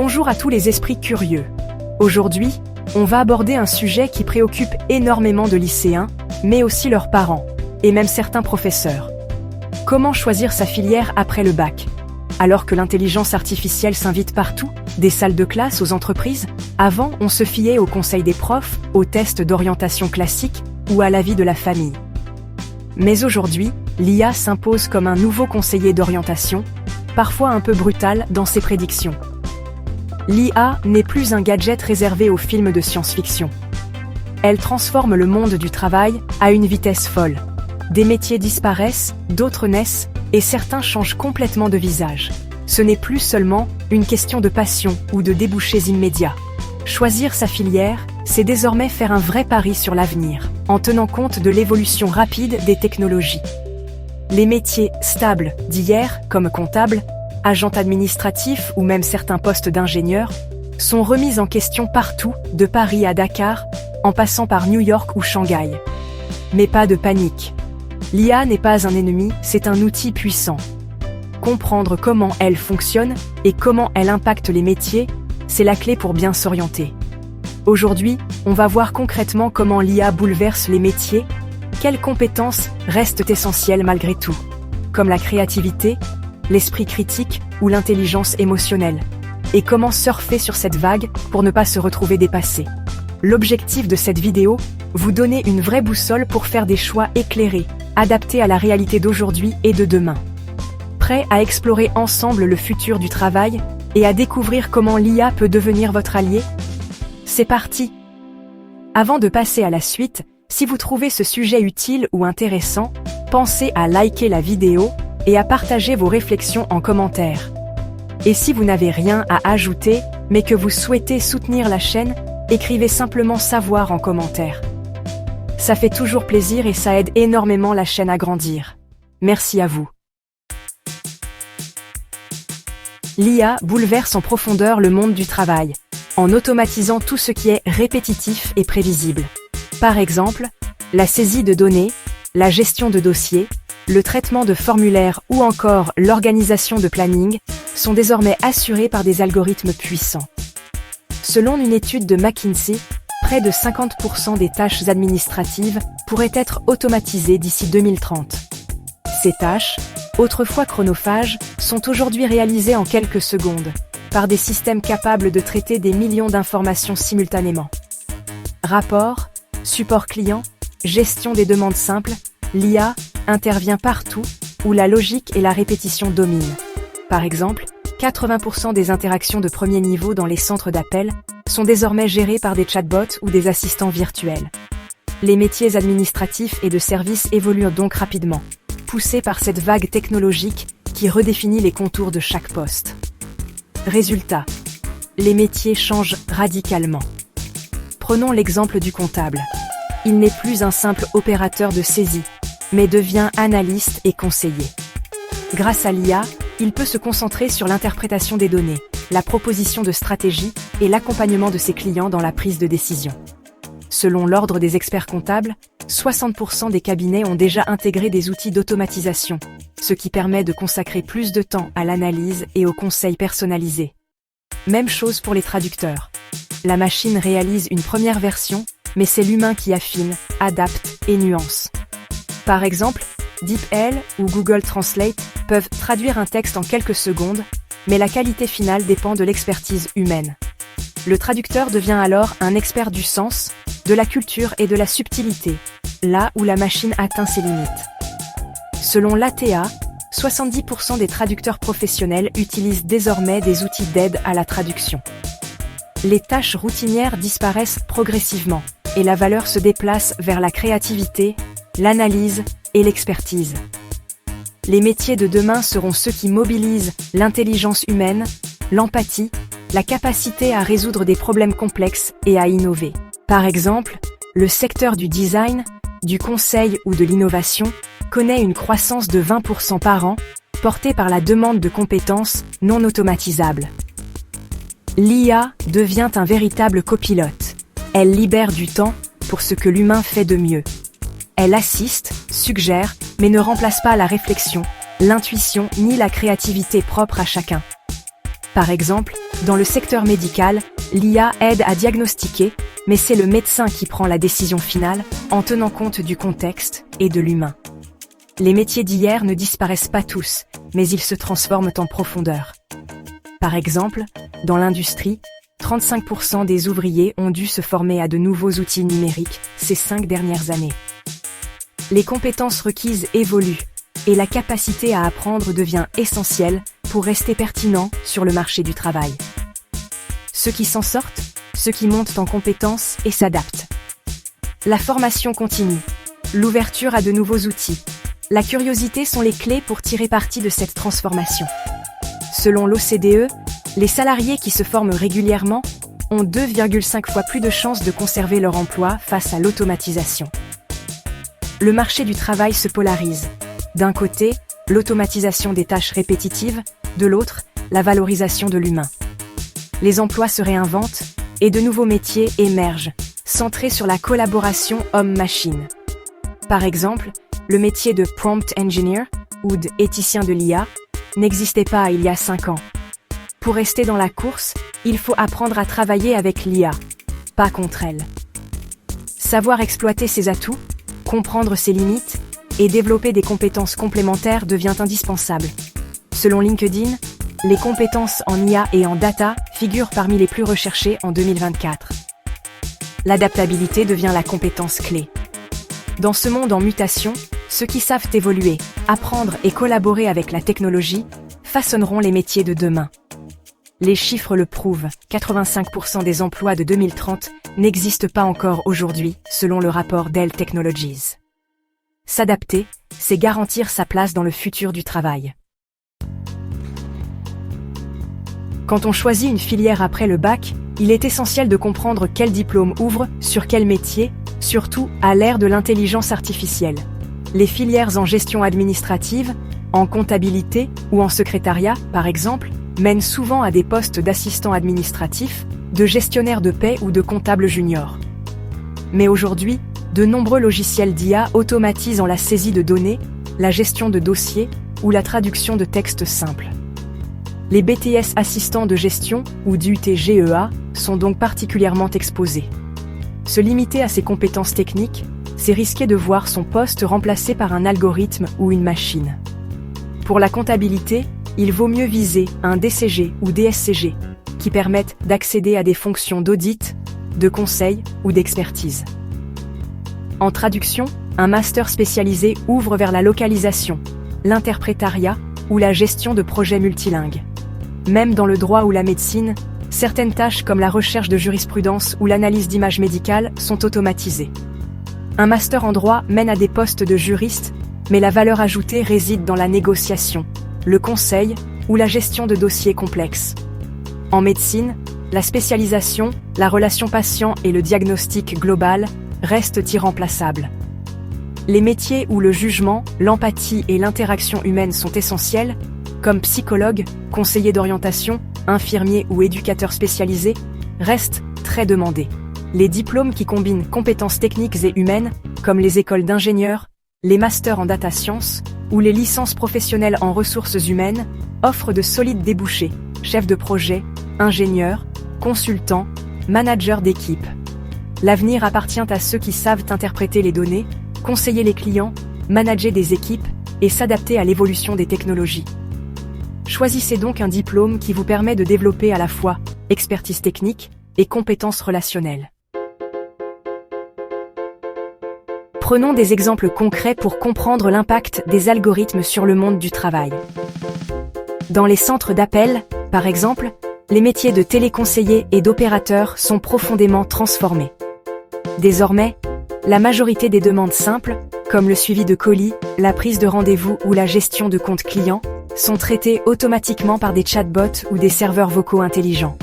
Bonjour à tous les esprits curieux. Aujourd'hui, on va aborder un sujet qui préoccupe énormément de lycéens, mais aussi leurs parents, et même certains professeurs. Comment choisir sa filière après le bac? Alors que l'intelligence artificielle s'invite partout, des salles de classe aux entreprises, avant on se fiait aux conseils des profs, aux tests d'orientation classiques ou à l'avis de la famille. Mais aujourd'hui, l'IA s'impose comme un nouveau conseiller d'orientation, parfois un peu brutal dans ses prédictions. L'IA n'est plus un gadget réservé aux films de science-fiction. Elle transforme le monde du travail à une vitesse folle. Des métiers disparaissent, d'autres naissent, et certains changent complètement de visage. Ce n'est plus seulement une question de passion ou de débouchés immédiats. Choisir sa filière, c'est désormais faire un vrai pari sur l'avenir, en tenant compte de l'évolution rapide des technologies. Les métiers stables d'hier, comme comptable, agent administratif ou même certains postes d'ingénieurs, sont remis en question partout, de Paris à Dakar, en passant par New York ou Shanghai. Mais pas de panique. L'IA n'est pas un ennemi, c'est un outil puissant. Comprendre comment elle fonctionne et comment elle impacte les métiers, c'est la clé pour bien s'orienter. Aujourd'hui, on va voir concrètement comment l'IA bouleverse les métiers, quelles compétences restent essentielles malgré tout, comme la créativité, l'esprit critique ou l'intelligence émotionnelle, et comment surfer sur cette vague pour ne pas se retrouver dépassé. L'objectif de cette vidéo, vous donner une vraie boussole pour faire des choix éclairés, adaptés à la réalité d'aujourd'hui et de demain. Prêt à explorer ensemble le futur du travail et à découvrir comment l'IA peut devenir votre allié? C'est parti! Avant de passer à la suite, si vous trouvez ce sujet utile ou intéressant, pensez à liker la vidéo et à partager vos réflexions en commentaire. Et si vous n'avez rien à ajouter, mais que vous souhaitez soutenir la chaîne, écrivez simplement savoir en commentaire. Ça fait toujours plaisir et ça aide énormément la chaîne à grandir. Merci à vous. L'IA bouleverse en profondeur le monde du travail, en automatisant tout ce qui est répétitif et prévisible. Par exemple, la saisie de données, la gestion de dossiers, le traitement de formulaires ou encore l'organisation de planning sont désormais assurés par des algorithmes puissants. Selon une étude de McKinsey, près de 50% des tâches administratives pourraient être automatisées d'ici 2030. Ces tâches, autrefois chronophages, sont aujourd'hui réalisées en quelques secondes, par des systèmes capables de traiter des millions d'informations simultanément. Rapports, support client, gestion des demandes simples, l'IA intervient partout où la logique et la répétition dominent. Par exemple, 80% des interactions de premier niveau dans les centres d'appel sont désormais gérées par des chatbots ou des assistants virtuels. Les métiers administratifs et de services évoluent donc rapidement, poussés par cette vague technologique qui redéfinit les contours de chaque poste. Résultat, les métiers changent radicalement. Prenons l'exemple du comptable. Il n'est plus un simple opérateur de saisie, mais devient analyste et conseiller. Grâce à l'IA, il peut se concentrer sur l'interprétation des données, la proposition de stratégie et l'accompagnement de ses clients dans la prise de décision. Selon l'Ordre des experts comptables, 60% des cabinets ont déjà intégré des outils d'automatisation, ce qui permet de consacrer plus de temps à l'analyse et aux conseils personnalisés. Même chose pour les traducteurs. La machine réalise une première version, mais c'est l'humain qui affine, adapte et nuance. Par exemple, DeepL ou Google Translate peuvent traduire un texte en quelques secondes, mais la qualité finale dépend de l'expertise humaine. Le traducteur devient alors un expert du sens, de la culture et de la subtilité, là où la machine atteint ses limites. Selon l'ATA, 70% des traducteurs professionnels utilisent désormais des outils d'aide à la traduction. Les tâches routinières disparaissent progressivement, et la valeur se déplace vers la créativité, l'analyse et l'expertise. Les métiers de demain seront ceux qui mobilisent l'intelligence humaine, l'empathie, la capacité à résoudre des problèmes complexes et à innover. Par exemple, le secteur du design, du conseil ou de l'innovation connaît une croissance de 20% par an, portée par la demande de compétences non automatisables. L'IA devient un véritable copilote. Elle libère du temps pour ce que l'humain fait de mieux. Elle assiste, suggère, mais ne remplace pas la réflexion, l'intuition ni la créativité propre à chacun. Par exemple, dans le secteur médical, l'IA aide à diagnostiquer, mais c'est le médecin qui prend la décision finale en tenant compte du contexte et de l'humain. Les métiers d'hier ne disparaissent pas tous, mais ils se transforment en profondeur. Par exemple, dans l'industrie, 35% des ouvriers ont dû se former à de nouveaux outils numériques ces 5 dernières années. Les compétences requises évoluent, et la capacité à apprendre devient essentielle pour rester pertinent sur le marché du travail. Ceux qui s'en sortent, ceux qui montent en compétences et s'adaptent. La formation continue, l'ouverture à de nouveaux outils, la curiosité sont les clés pour tirer parti de cette transformation. Selon l'OCDE, les salariés qui se forment régulièrement ont 2,5 fois plus de chances de conserver leur emploi face à l'automatisation. Le marché du travail se polarise. D'un côté, l'automatisation des tâches répétitives, de l'autre, la valorisation de l'humain. Les emplois se réinventent et de nouveaux métiers émergent, centrés sur la collaboration homme-machine. Par exemple, le métier de prompt engineer ou d'éthicien de l'IA n'existait pas il y a 5 ans. Pour rester dans la course, il faut apprendre à travailler avec l'IA, pas contre elle. Savoir exploiter ses atouts, comprendre ses limites et développer des compétences complémentaires devient indispensable. Selon LinkedIn, les compétences en IA et en data figurent parmi les plus recherchées en 2024. L'adaptabilité devient la compétence clé. Dans ce monde en mutation, ceux qui savent évoluer, apprendre et collaborer avec la technologie façonneront les métiers de demain. Les chiffres le prouvent, 85% des emplois de 2030 n'existent pas encore aujourd'hui, selon le rapport Dell Technologies. S'adapter, c'est garantir sa place dans le futur du travail. Quand on choisit une filière après le bac, il est essentiel de comprendre quel diplôme ouvre, sur quel métier, surtout à l'ère de l'intelligence artificielle. Les filières en gestion administrative, en comptabilité ou en secrétariat, par exemple, mènent souvent à des postes d'assistant administratif, de gestionnaire de paie ou de comptable junior. Mais aujourd'hui, de nombreux logiciels d'IA automatisent la saisie de données, la gestion de dossiers ou la traduction de textes simples. Les BTS assistants de gestion ou d'UTGEA sont donc particulièrement exposés. Se limiter à ces compétences techniques, c'est risquer de voir son poste remplacé par un algorithme ou une machine. Pour la comptabilité, il vaut mieux viser un DCG ou DSCG, qui permettent d'accéder à des fonctions d'audit, de conseil ou d'expertise. En traduction, un master spécialisé ouvre vers la localisation, l'interprétariat ou la gestion de projets multilingues. Même dans le droit ou la médecine, certaines tâches comme la recherche de jurisprudence ou l'analyse d'images médicales sont automatisées. Un master en droit mène à des postes de juriste, mais la valeur ajoutée réside dans la négociation, le conseil ou la gestion de dossiers complexes. En médecine, la spécialisation, la relation patient et le diagnostic global restent irremplaçables. Les métiers où le jugement, l'empathie et l'interaction humaine sont essentiels, comme psychologue, conseiller d'orientation, infirmier ou éducateur spécialisé, restent très demandés. Les diplômes qui combinent compétences techniques et humaines, comme les écoles d'ingénieurs, les masters en data science ou les licences professionnelles en ressources humaines, offrent de solides débouchés, chefs de projet, ingénieurs, consultants, managers d'équipe. L'avenir appartient à ceux qui savent interpréter les données, conseiller les clients, manager des équipes et s'adapter à l'évolution des technologies. Choisissez donc un diplôme qui vous permet de développer à la fois expertise technique et compétences relationnelles. Prenons des exemples concrets pour comprendre l'impact des algorithmes sur le monde du travail. Dans les centres d'appel, par exemple, les métiers de téléconseiller et d'opérateur sont profondément transformés. Désormais, la majorité des demandes simples, comme le suivi de colis, la prise de rendez-vous ou la gestion de comptes clients, sont traitées automatiquement par des chatbots ou des serveurs vocaux intelligents.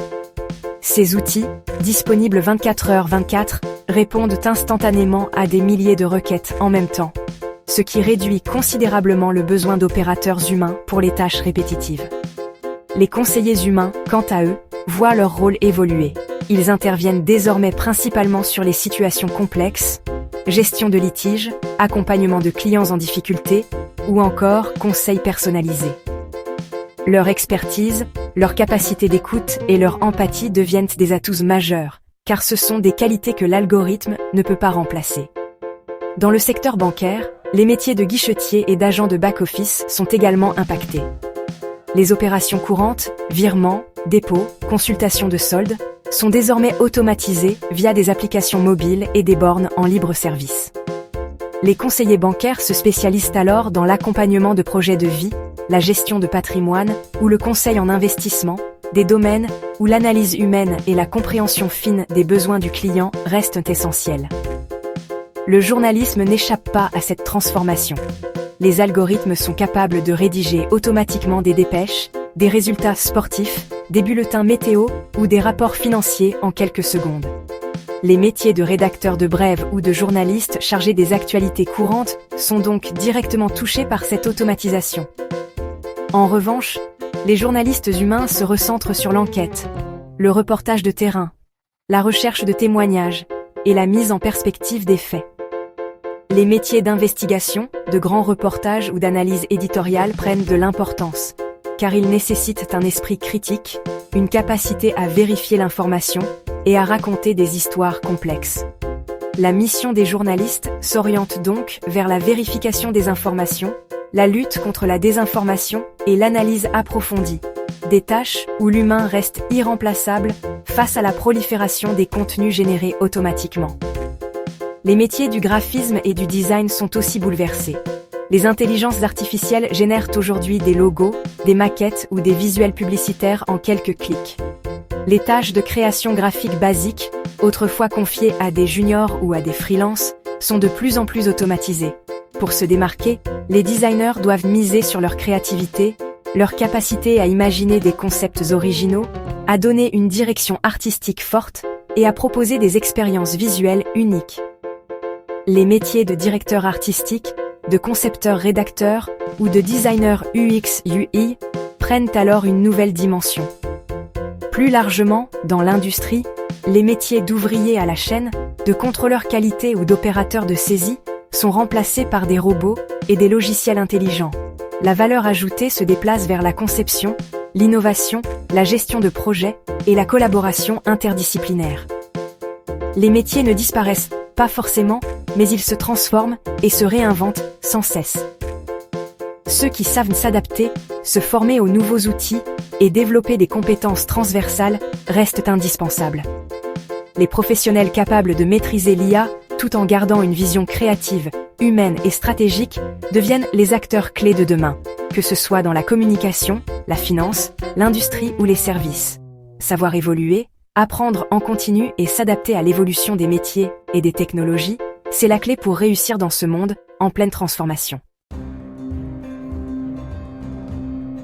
Ces outils, disponibles 24h/24, répondent instantanément à des milliers de requêtes en même temps, ce qui réduit considérablement le besoin d'opérateurs humains pour les tâches répétitives. Les conseillers humains, quant à eux, voient leur rôle évoluer. Ils interviennent désormais principalement sur les situations complexes, gestion de litiges, accompagnement de clients en difficulté, ou encore conseils personnalisés. Leur expertise, Leur capacité d'écoute et leur empathie deviennent des atouts majeurs, car ce sont des qualités que l'algorithme ne peut pas remplacer. Dans le secteur bancaire, les métiers de guichetier et d'agent de back-office sont également impactés. Les opérations courantes, virements, dépôts, consultations de soldes, sont désormais automatisées via des applications mobiles et des bornes en libre service. Les conseillers bancaires se spécialisent alors dans l'accompagnement de projets de vie, la gestion de patrimoine ou le conseil en investissement, des domaines où l'analyse humaine et la compréhension fine des besoins du client restent essentielles. Le journalisme n'échappe pas à cette transformation. Les algorithmes sont capables de rédiger automatiquement des dépêches, des résultats sportifs, des bulletins météo ou des rapports financiers en quelques secondes. Les métiers de rédacteur de brèves ou de journaliste chargés des actualités courantes sont donc directement touchés par cette automatisation. En revanche, les journalistes humains se recentrent sur l'enquête, le reportage de terrain, la recherche de témoignages et la mise en perspective des faits. Les métiers d'investigation, de grands reportages ou d'analyse éditoriale prennent de l'importance, car ils nécessitent un esprit critique, une capacité à vérifier l'information et à raconter des histoires complexes. La mission des journalistes s'oriente donc vers la vérification des informations, la lutte contre la désinformation et l'analyse approfondie, des tâches où l'humain reste irremplaçable face à la prolifération des contenus générés automatiquement. Les métiers du graphisme et du design sont aussi bouleversés. Les intelligences artificielles génèrent aujourd'hui des logos, des maquettes ou des visuels publicitaires en quelques clics. Les tâches de création graphique basiques, autrefois confiées à des juniors ou à des freelances, sont de plus en plus automatisées. Pour se démarquer, les designers doivent miser sur leur créativité, leur capacité à imaginer des concepts originaux, à donner une direction artistique forte et à proposer des expériences visuelles uniques. Les métiers de directeur artistique, de concepteur-rédacteur ou de designer UX/UI prennent alors une nouvelle dimension. Plus largement, dans l'industrie, les métiers d'ouvrier à la chaîne, de contrôleur qualité ou d'opérateur de saisie sont remplacés par des robots et des logiciels intelligents. La valeur ajoutée se déplace vers la conception, l'innovation, la gestion de projets et la collaboration interdisciplinaire. Les métiers ne disparaissent pas forcément, mais ils se transforment et se réinventent sans cesse. Ceux qui savent s'adapter, se former aux nouveaux outils et développer des compétences transversales restent indispensables. Les professionnels capables de maîtriser l'IA tout en gardant une vision créative, humaine et stratégique deviennent les acteurs clés de demain, que ce soit dans la communication, la finance, l'industrie ou les services. Savoir évoluer, apprendre en continu et s'adapter à l'évolution des métiers et des technologies, c'est la clé pour réussir dans ce monde en pleine transformation.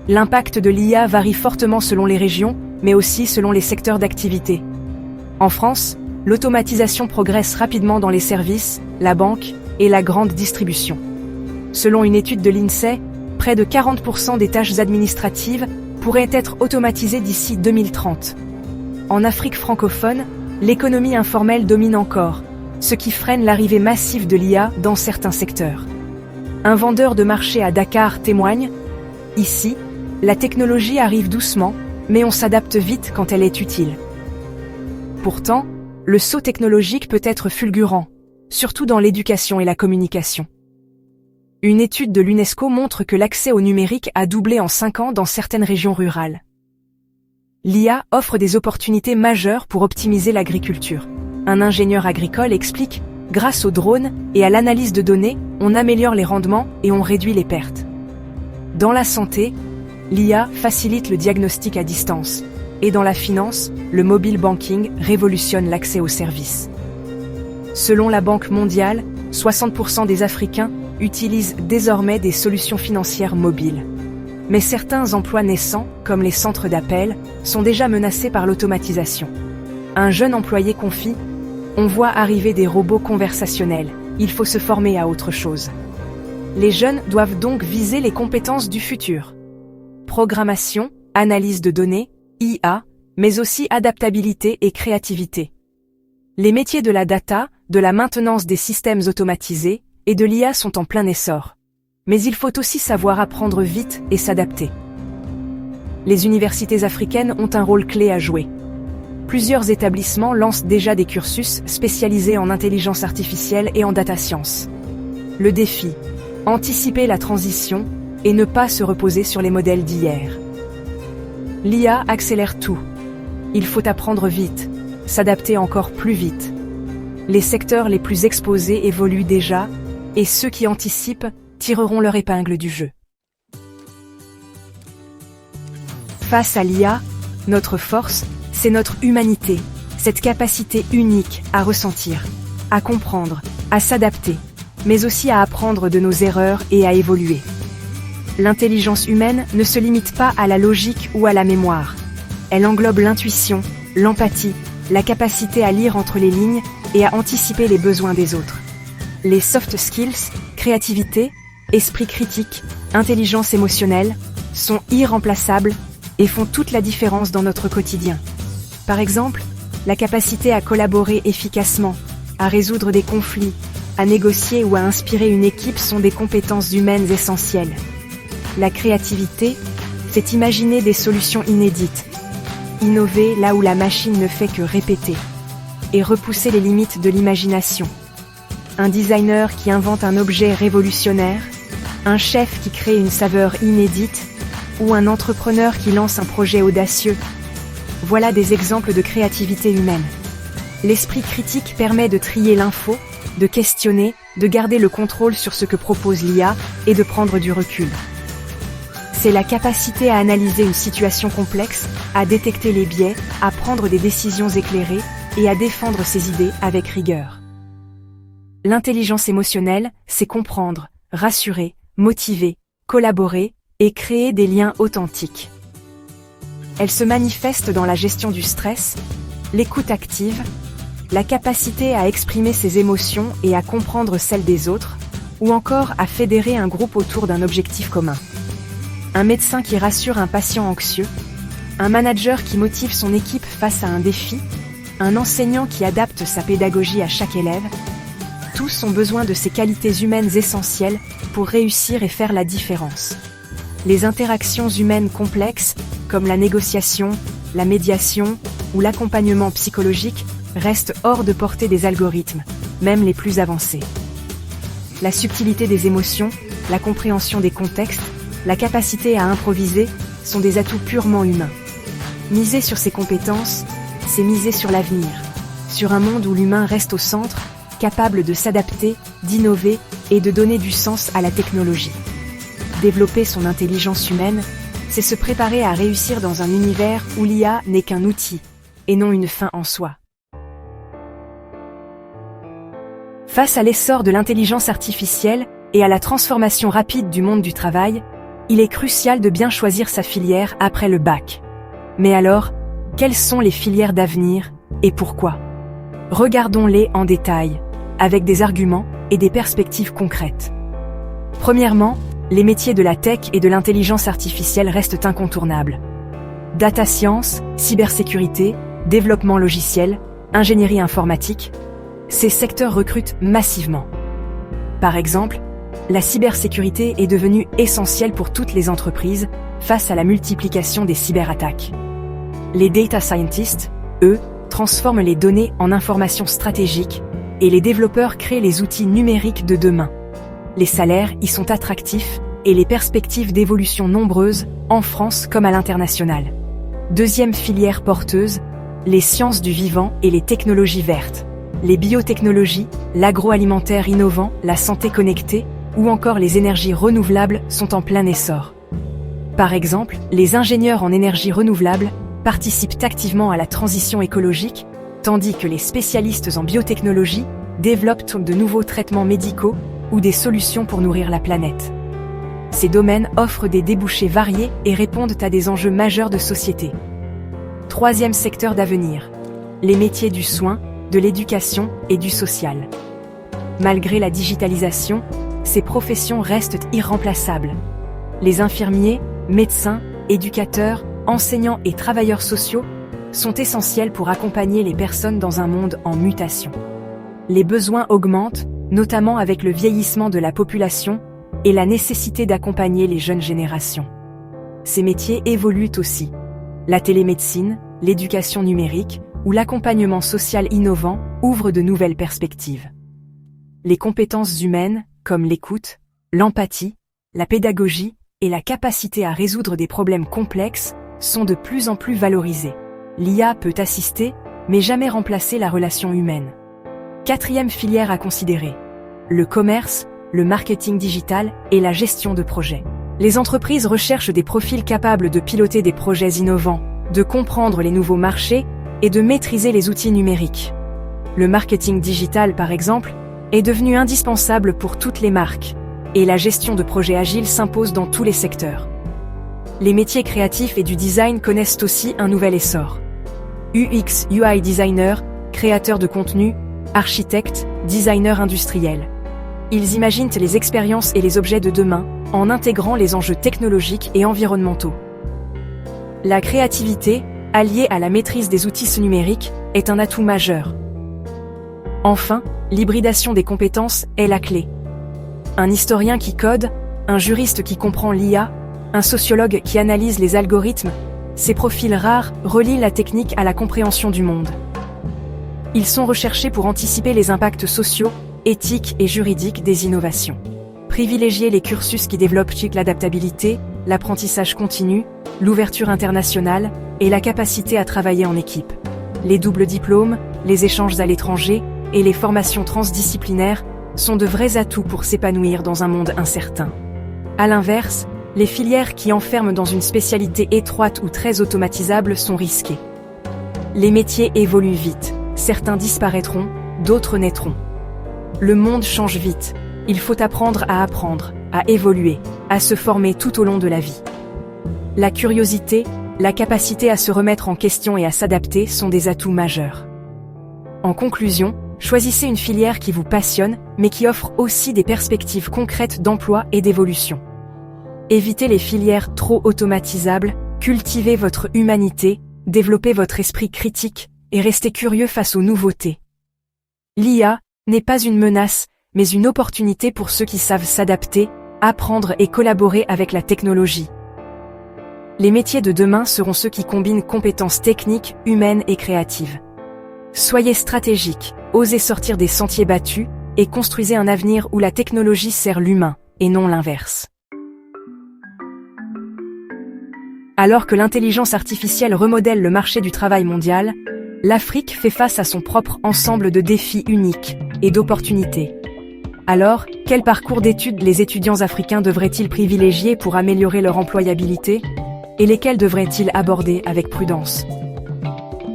L'impact de l'IA varie fortement selon les régions, mais aussi selon les secteurs d'activité. En France, l'automatisation progresse rapidement dans les services, la banque et la grande distribution. Selon une étude de l'INSEE, près de 40% des tâches administratives pourraient être automatisées d'ici 2030. En Afrique francophone, l'économie informelle domine encore, ce qui freine l'arrivée massive de l'IA dans certains secteurs. Un vendeur de marché à Dakar témoigne « Ici, la technologie arrive doucement, mais on s'adapte vite quand elle est utile. » Pourtant, le saut technologique peut être fulgurant, surtout dans l'éducation et la communication. Une étude de l'UNESCO montre que l'accès au numérique a doublé en 5 ans dans certaines régions rurales. L'IA offre des opportunités majeures pour optimiser l'agriculture. Un ingénieur agricole explique « Grâce aux drones et à l'analyse de données, on améliore les rendements et on réduit les pertes. » Dans la santé, l'IA facilite le diagnostic à distance. Et dans la finance, le mobile banking révolutionne l'accès aux services. Selon la Banque mondiale, 60% des Africains utilisent désormais des solutions financières mobiles. Mais certains emplois naissants, comme les centres d'appel, sont déjà menacés par l'automatisation. Un jeune employé confie « On voit arriver des robots conversationnels, il faut se former à autre chose. » Les jeunes doivent donc viser les compétences du futur. Programmation, analyse de données, IA, mais aussi adaptabilité et créativité. Les métiers de la data, de la maintenance des systèmes automatisés et de l'IA sont en plein essor. Mais il faut aussi savoir apprendre vite et s'adapter. les universités africaines ont un rôle clé à jouer. Plusieurs établissements lancent déjà des cursus spécialisés en intelligence artificielle et en data science. Le défi, anticiper la transition et ne pas se reposer sur les modèles d'hier. L'IA accélère tout. Il faut apprendre vite, s'adapter encore plus vite. Les secteurs les plus exposés évoluent déjà, et ceux qui anticipent tireront leur épingle du jeu. Face à l'IA, notre force, c'est notre humanité, cette capacité unique à ressentir, à comprendre, à s'adapter, mais aussi à apprendre de nos erreurs et à évoluer. L'intelligence humaine ne se limite pas à la logique ou à la mémoire. Elle englobe l'intuition, l'empathie, la capacité à lire entre les lignes et à anticiper les besoins des autres. Les soft skills, créativité, esprit critique, intelligence émotionnelle, sont irremplaçables et font toute la différence dans notre quotidien. Par exemple, la capacité à collaborer efficacement, à résoudre des conflits, à négocier ou à inspirer une équipe sont des compétences humaines essentielles. La créativité, c'est imaginer des solutions inédites, innover là où la machine ne fait que répéter, et repousser les limites de l'imagination. Un designer qui invente un objet révolutionnaire, un chef qui crée une saveur inédite, ou un entrepreneur qui lance un projet audacieux. Voilà des exemples de créativité humaine. L'esprit critique permet de trier l'info, de questionner, de garder le contrôle sur ce que propose l'IA et de prendre du recul. C'est la capacité à analyser une situation complexe, à détecter les biais, à prendre des décisions éclairées et à défendre ses idées avec rigueur. L'intelligence émotionnelle, c'est comprendre, rassurer, motiver, collaborer et créer des liens authentiques. Elle se manifeste dans la gestion du stress, l'écoute active, la capacité à exprimer ses émotions et à comprendre celles des autres, ou encore à fédérer un groupe autour d'un objectif commun. Un médecin qui rassure un patient anxieux, un manager qui motive son équipe face à un défi, un enseignant qui adapte sa pédagogie à chaque élève, tous ont besoin de ces qualités humaines essentielles pour réussir et faire la différence. Les interactions humaines complexes, comme la négociation, la médiation ou l'accompagnement psychologique, restent hors de portée des algorithmes, même les plus avancés. La subtilité des émotions, la compréhension des contextes, la capacité à improviser sont des atouts purement humains. Miser sur ces compétences, c'est miser sur l'avenir, sur un monde où l'humain reste au centre, capable de s'adapter, d'innover et de donner du sens à la technologie. Développer son intelligence humaine, c'est se préparer à réussir dans un univers où l'IA n'est qu'un outil, et non une fin en soi. Face à l'essor de l'intelligence artificielle et à la transformation rapide du monde du travail, il est crucial de bien choisir sa filière après le bac. Mais alors, quelles sont les filières d'avenir et pourquoi? Regardons-les en détail, avec des arguments et des perspectives concrètes. Premièrement, les métiers de la tech et de l'intelligence artificielle restent incontournables. Data science, cybersécurité, développement logiciel, ingénierie informatique, ces secteurs recrutent massivement. Par exemple, la cybersécurité est devenue essentielle pour toutes les entreprises face à la multiplication des cyberattaques. Les data scientists, eux, transforment les données en informations stratégiques et les développeurs créent les outils numériques de demain. Les salaires y sont attractifs et les perspectives d'évolution nombreuses, en France comme à l'international. Deuxième filière porteuse, les sciences du vivant et les technologies vertes. Les biotechnologies, l'agroalimentaire innovant, la santé connectée ou encore les énergies renouvelables sont en plein essor. Par exemple, les ingénieurs en énergie renouvelable participent activement à la transition écologique, tandis que les spécialistes en biotechnologie développent de nouveaux traitements médicaux ou des solutions pour nourrir la planète. Ces domaines offrent des débouchés variés et répondent à des enjeux majeurs de société. Troisième secteur d'avenir, les métiers du soin, de l'éducation et du social. Malgré la digitalisation, ces professions restent irremplaçables. Les infirmiers, médecins, éducateurs, enseignants et travailleurs sociaux sont essentiels pour accompagner les personnes dans un monde en mutation. Les besoins augmentent, notamment avec le vieillissement de la population et la nécessité d'accompagner les jeunes générations. ces métiers évoluent aussi. La télémédecine, l'éducation numérique ou l'accompagnement social innovant ouvrent de nouvelles perspectives. Les compétences humaines, comme l'écoute, l'empathie, la pédagogie et la capacité à résoudre des problèmes complexes, sont de plus en plus valorisées. L'IA peut assister, mais jamais remplacer la relation humaine. Quatrième filière à considérer: le commerce, le marketing digital et la gestion de projets. Les entreprises recherchent des profils capables de piloter des projets innovants, de comprendre les nouveaux marchés et de maîtriser les outils numériques. Le marketing digital, par exemple, est devenu indispensable pour toutes les marques, et la gestion de projets agiles s'impose dans tous les secteurs. Les métiers créatifs et du design connaissent aussi un nouvel essor. UX, UI designer, créateurs de contenu, architectes, designers industriels. Ils imaginent les expériences et les objets de demain, en intégrant les enjeux technologiques et environnementaux. La créativité, alliée à la maîtrise des outils numériques, est un atout majeur. Enfin, l'hybridation des compétences est la clé. Un historien qui code, un juriste qui comprend l'IA, un sociologue qui analyse les algorithmes, ces profils rares relient la technique à la compréhension du monde. Ils sont recherchés pour anticiper les impacts sociaux, éthiques et juridiques des innovations. Privilégier les cursus qui développent l'adaptabilité, l'apprentissage continu, l'ouverture internationale et la capacité à travailler en équipe. Les doubles diplômes, les échanges à l'étranger et les formations transdisciplinaires sont de vrais atouts pour s'épanouir dans un monde incertain. À l'inverse, les filières qui enferment dans une spécialité étroite ou très automatisable sont risquées. Les métiers évoluent vite, certains disparaîtront, d'autres naîtront. Le monde change vite, il faut apprendre, à évoluer, à se former tout au long de la vie. La curiosité, la capacité à se remettre en question et à s'adapter sont des atouts majeurs. En conclusion, choisissez une filière qui vous passionne, mais qui offre aussi des perspectives concrètes d'emploi et d'évolution. Évitez les filières trop automatisables, cultivez votre humanité, développez votre esprit critique et restez curieux face aux nouveautés. L'IA n'est pas une menace, mais une opportunité pour ceux qui savent s'adapter, apprendre et collaborer avec la technologie. Les métiers de demain seront ceux qui combinent compétences techniques, humaines et créatives. Soyez stratégiques, osez sortir des sentiers battus et construisez un avenir où la technologie sert l'humain, et non l'inverse. Alors que l'intelligence artificielle remodèle le marché du travail mondial, l'Afrique fait face à son propre ensemble de défis uniques et d'opportunités. Alors, quel parcours d'études les étudiants africains devraient-ils privilégier pour améliorer leur employabilité, et lesquels devraient-ils aborder avec prudence?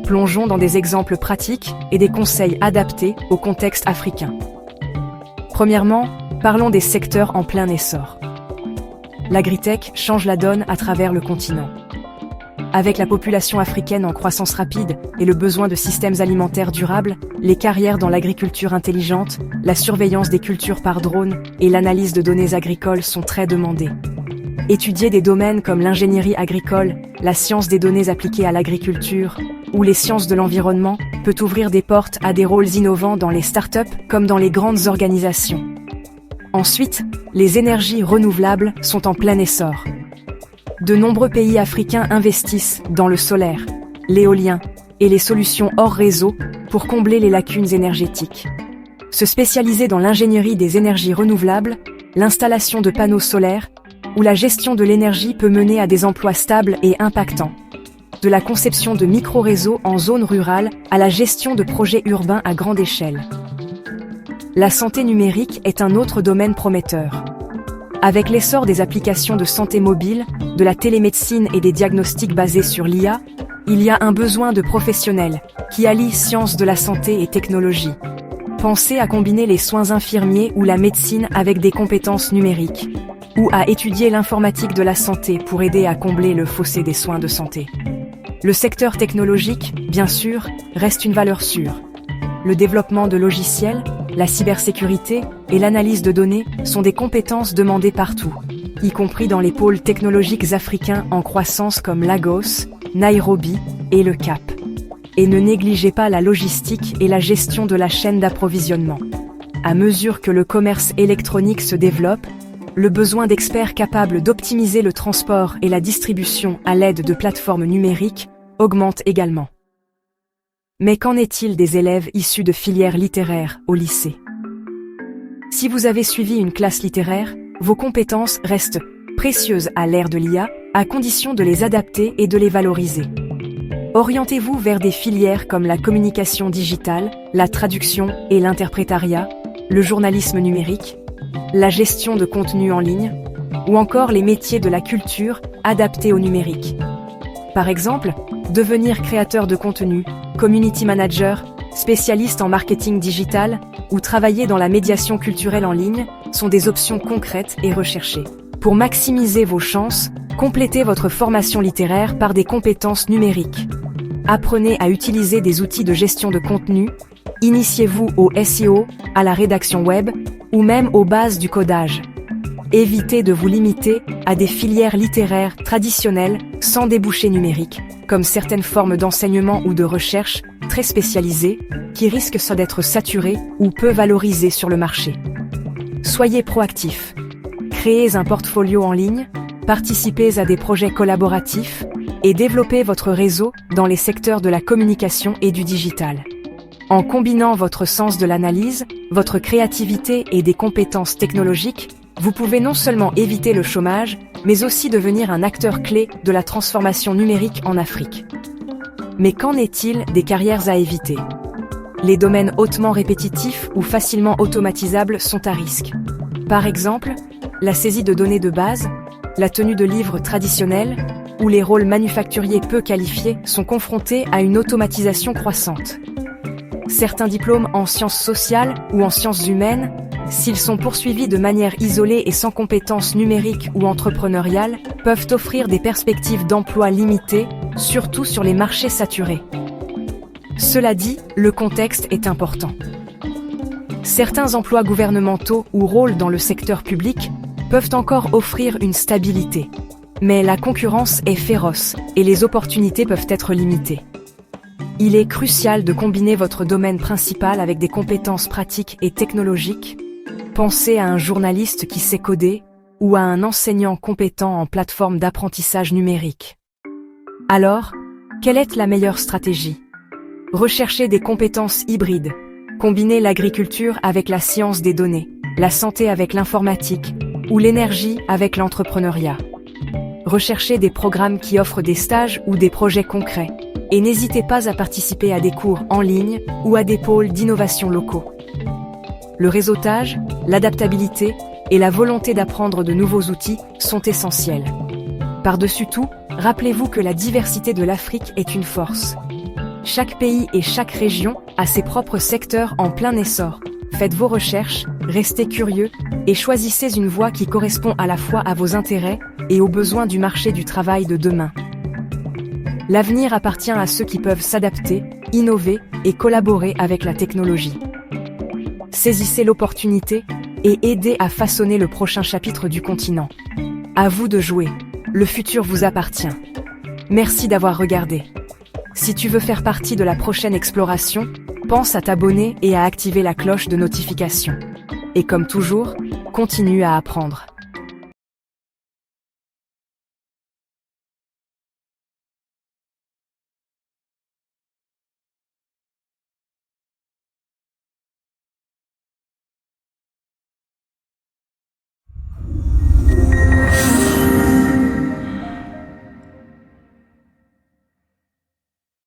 Plongeons dans des exemples pratiques et des conseils adaptés au contexte africain. Premièrement, parlons des secteurs en plein essor. L'agritech change la donne à travers le continent. Avec la population africaine en croissance rapide et le besoin de systèmes alimentaires durables, les carrières dans l'agriculture intelligente, la surveillance des cultures par drone et l'analyse de données agricoles sont très demandées. Étudier des domaines comme l'ingénierie agricole, la science des données appliquées à l'agriculture ou les sciences de l'environnement peut ouvrir des portes à des rôles innovants dans les startups comme dans les grandes organisations. Ensuite, les énergies renouvelables sont en plein essor. De nombreux pays africains investissent dans le solaire, l'éolien et les solutions hors réseau pour combler les lacunes énergétiques. Se spécialiser dans l'ingénierie des énergies renouvelables, l'installation de panneaux solaires ou la gestion de l'énergie peut mener à des emplois stables et impactants. De la conception de micro-réseaux en zone rurale à la gestion de projets urbains à grande échelle. La santé numérique est un autre domaine prometteur. Avec l'essor des applications de santé mobile, de la télémédecine et des diagnostics basés sur l'IA, il y a un besoin de professionnels qui allient sciences de la santé et technologie. Pensez à combiner les soins infirmiers ou la médecine avec des compétences numériques, ou à étudier l'informatique de la santé pour aider à combler le fossé des soins de santé. Le secteur technologique, bien sûr, reste une valeur sûre. Le développement de logiciels, la cybersécurité et l'analyse de données sont des compétences demandées partout, y compris dans les pôles technologiques africains en croissance comme Lagos, Nairobi et le Cap. Et ne négligez pas la logistique et la gestion de la chaîne d'approvisionnement. À mesure que le commerce électronique se développe, le besoin d'experts capables d'optimiser le transport et la distribution à l'aide de plateformes numériques augmente également. Mais qu'en est-il des élèves issus de filières littéraires au lycée? Si vous avez suivi une classe littéraire, vos compétences restent précieuses à l'ère de l'IA, à condition de les adapter et de les valoriser. Orientez-vous vers des filières comme la communication digitale, la traduction et l'interprétariat, le journalisme numérique, la gestion de contenu en ligne, ou encore les métiers de la culture adaptés au numérique. Par exemple, devenir créateur de contenu, community manager, spécialiste en marketing digital ou travailler dans la médiation culturelle en ligne sont des options concrètes et recherchées. Pour maximiser vos chances, complétez votre formation littéraire par des compétences numériques. Apprenez à utiliser des outils de gestion de contenu, initiez-vous au SEO, à la rédaction web ou même aux bases du codage. Évitez de vous limiter à des filières littéraires traditionnelles sans débouchés numériques, comme certaines formes d'enseignement ou de recherche très spécialisées qui risquent soit d'être saturées ou peu valorisées sur le marché. Soyez proactifs. Créez un portfolio en ligne, participez à des projets collaboratifs et développez votre réseau dans les secteurs de la communication et du digital. En combinant votre sens de l'analyse, votre créativité et des compétences technologiques, vous pouvez non seulement éviter le chômage, mais aussi devenir un acteur clé de la transformation numérique en Afrique. Mais qu'en est-il des carrières à éviter? Les domaines hautement répétitifs ou facilement automatisables sont à risque. Par exemple, la saisie de données de base, la tenue de livres traditionnels ou les rôles manufacturiers peu qualifiés sont confrontés à une automatisation croissante. Certains diplômes en sciences sociales ou en sciences humaines, s'ils sont poursuivis de manière isolée et sans compétences numériques ou entrepreneuriales, peuvent offrir des perspectives d'emploi limitées, surtout sur les marchés saturés. Cela dit, le contexte est important. Certains emplois gouvernementaux ou rôles dans le secteur public peuvent encore offrir une stabilité. Mais la concurrence est féroce et les opportunités peuvent être limitées. Il est crucial de combiner votre domaine principal avec des compétences pratiques et technologiques. Pensez à un journaliste qui sait coder ou à un enseignant compétent en plateforme d'apprentissage numérique. Alors, quelle est la meilleure stratégie? Recherchez des compétences hybrides. Combinez l'agriculture avec la science des données, la santé avec l'informatique ou l'énergie avec l'entrepreneuriat. Recherchez des programmes qui offrent des stages ou des projets concrets et n'hésitez pas à participer à des cours en ligne ou à des pôles d'innovation locaux. Le réseautage, l'adaptabilité et la volonté d'apprendre de nouveaux outils sont essentiels. Par-dessus tout, rappelez-vous que la diversité de l'Afrique est une force. Chaque pays et chaque région a ses propres secteurs en plein essor. Faites vos recherches, restez curieux et choisissez une voie qui correspond à la fois à vos intérêts et aux besoins du marché du travail de demain. L'avenir appartient à ceux qui peuvent s'adapter, innover et collaborer avec la technologie. Saisissez l'opportunité et aidez à façonner le prochain chapitre du continent. À vous de jouer, le futur vous appartient. Merci d'avoir regardé. Si tu veux faire partie de la prochaine exploration, pense à t'abonner et à activer la cloche de notification. Et comme toujours, continue à apprendre.